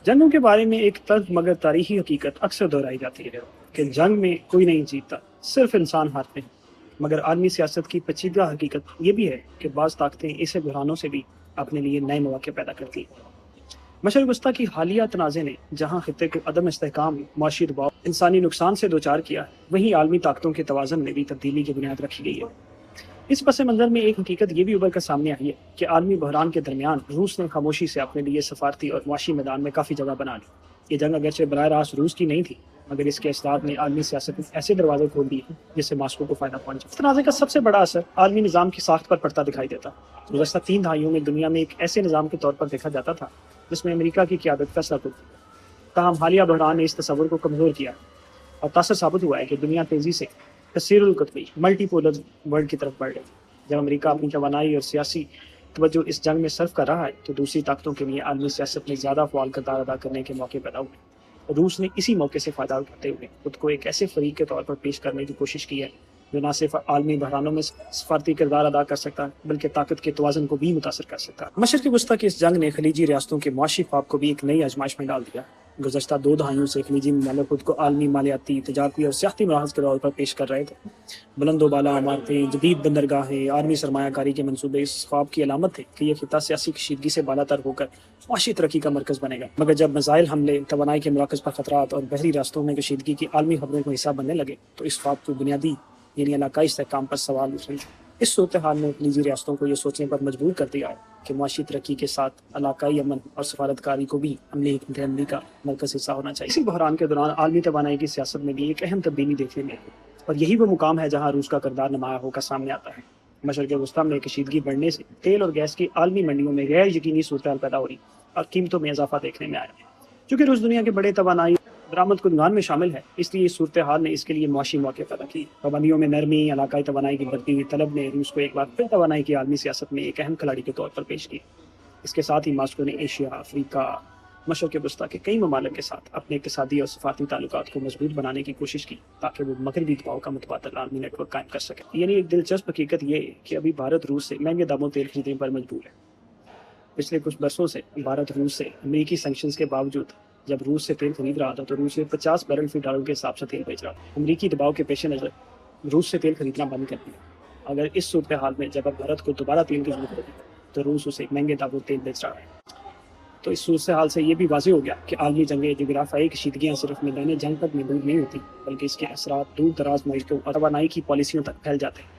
جنگوں کے بارے میں ایک تلخ مگر تاریخی حقیقت اکثر دہرائی جاتی ہے کہ جنگ میں کوئی نہیں جیتتا، صرف انسان ہارتے ہیں۔ مگر عالمی سیاست کی پیچیدہ حقیقت یہ بھی ہے کہ بعض طاقتیں ایسے بحرانوں سے بھی اپنے لیے نئے مواقع پیدا کرتی ہیں۔ مشرق وسطیٰ کی حالیہ تنازع نے جہاں خطے کو عدم استحکام، معاشی دباؤ، انسانی نقصان سے دوچار کیا ہے، وہیں عالمی طاقتوں کے توازن میں بھی تبدیلی کی بنیاد رکھی گئی ہے۔ اس پس منظر میں ایک حقیقت یہ بھی ابھر کر سامنے آئی ہے کہ عالمی بحران کے درمیان روس نے خاموشی سے اپنے لیے سفارتی اور معاشی میدان میں کافی جگہ بنا لی۔ یہ جنگ اگرچہ براہ راست روس کی نہیں تھی، مگر اس کے اثرات نے عالمی سیاست میں ایسے دروازے کھول دیے جس سے ماسکو کو فائدہ پہنچا۔ اس تنازع کا سب سے بڑا اثر عالمی نظام کی ساخت پر پڑتا دکھائی دیتا۔ گزشتہ 3 دہائیوں میں دنیا میں ایک ایسے نظام کے طور پر دیکھا جاتا تھا جس میں امریکہ کی قیادت فیصلہ کن تھی۔ تاہم حالیہ بحران نے اس تصور کو کمزور کیا اور تاثر ثابت ہوا ہے کہ دنیا تیزی سے کثیر القطبی ملٹی پولر ورلڈ کی طرف بڑھ رہی ہے۔ جب امریکہ اپنی توانائی اور سیاسی توجہ اس جنگ میں صرف کر رہا ہے تو دوسری طاقتوں کے لیے عالمی سیاست میں زیادہ فعال کردار ادا کرنے کے موقع پیدا ہوئے۔ روس نے اسی موقع سے فائدہ اٹھاتے ہوئے خود کو ایک ایسے فریق کے طور پر پیش کرنے کی کوشش کی ہے جو نہ صرف عالمی بحرانوں میں سفارتی کردار ادا کر سکتا ہے بلکہ طاقت کے توازن کو بھی متاثر کر سکتا ہے۔ مشرق وسطیٰ کی اس جنگ نے خلیجی ریاستوں کے معاشی خواب کو بھی ایک نئی آزمائش میں ڈال دیا۔ گزشتہ 2 دہائیوں سے خلیجی ممالک خود کو عالمی مالیاتی، تجارتی اور سیاحتی مراحل کے طور پر پیش کر رہے تھے۔ بلند و بالا عمارتیں، جدید بندرگاہیں، عالمی سرمایہ کاری کے منصوبے اس خواب کی علامت تھے کہ یہ خطہ سیاسی کشیدگی سے بالا تر ہو کر معاشی ترقی کا مرکز بنے گا۔ مگر جب میزائل حملے، توانائی کے مراکز پر خطرات اور بحری راستوں میں کشیدگی کی عالمی خبروں کو حصہ بننے لگے تو اس خواب کو بنیادی یعنی علاقائی استحکام پر سوال اٹھے۔ اس صورتحال نے خلیجی ریاستوں کو یہ سوچنے پر مجبور کر دیا ہے کہ معاشی ترقی کے ساتھ علاقائی امن اور سفارتکاری کو بھی عملی حکمت عملی کا مرکز حصہ ہونا چاہیے۔ اسی بحران کے دوران عالمی توانائی کی سیاست میں بھی ایک اہم تبدیلی دیکھنے میں آئی اور یہی وہ مقام ہے جہاں روس کا کردار نمایاں ہو کر سامنے آتا ہے۔ مشرق وسطیٰ میں کشیدگی بڑھنے سے تیل اور گیس کی عالمی منڈیوں میں غیر یقینی صورتحال پیدا ہو رہی اور قیمتوں میں اضافہ دیکھنے میں آیا۔ چونکہ روس دنیا کے بڑے توانائی برآمد کنندگان میں شامل ہے، اس لیے اس صورتحال نے اس کے لیے معاشی موقع پیدا کی۔ پابندیوں میں نرمی، علاقائی توانائی کی بڑھتی ہوئی طلب نے روس کو ایک بار پھر توانائی کی عالمی سیاست میں ایک اہم کھلاڑی کے طور پر پیش کی۔ اس کے ساتھ ہی ماسکو نے ایشیا، افریقہ، مشرق وسطیٰ کے کئی ممالک کے ساتھ اپنے اقتصادی اور سفارتی تعلقات کو مضبوط بنانے کی کوشش کی تاکہ وہ مغربی دباؤ کا متبادل عالمی نیٹ ورک قائم کر سکے۔ یعنی ایک دلچسپ حقیقت یہ ہے کہ ابھی بھارت روس سے مہنگے داموں تیل خریدنے پر مجبور ہے۔ پچھلے کچھ برسوں سے بھارت روس سے امریکی سینکشنز کے باوجود جب روس سے تیل خرید رہا تھا تو روس سے 50 بیرل فی ڈالر کے حساب سے تیل بیچ رہا تھا۔ امریکی دباؤ کے پیش نظر روس سے تیل خریدنا بند کر دیا۔ اگر اس صورتحال میں جب اب بھارت کو دوبارہ تیل کی ضرورت ہوگی تو روس اسے مہنگے داموں تیل بیچ رہا ہے۔ تو اس صورتحال سے یہ بھی واضح ہو گیا کہ عالمی جنگیں، جغرافیائی کشیدگیاں صرف میدان جنگ تک محدود نہیں ہوتی بلکہ اس کے اثرات دور دراز ملکوں اور توانائی کی پالیسیوں تک پھیل جاتے ہیں۔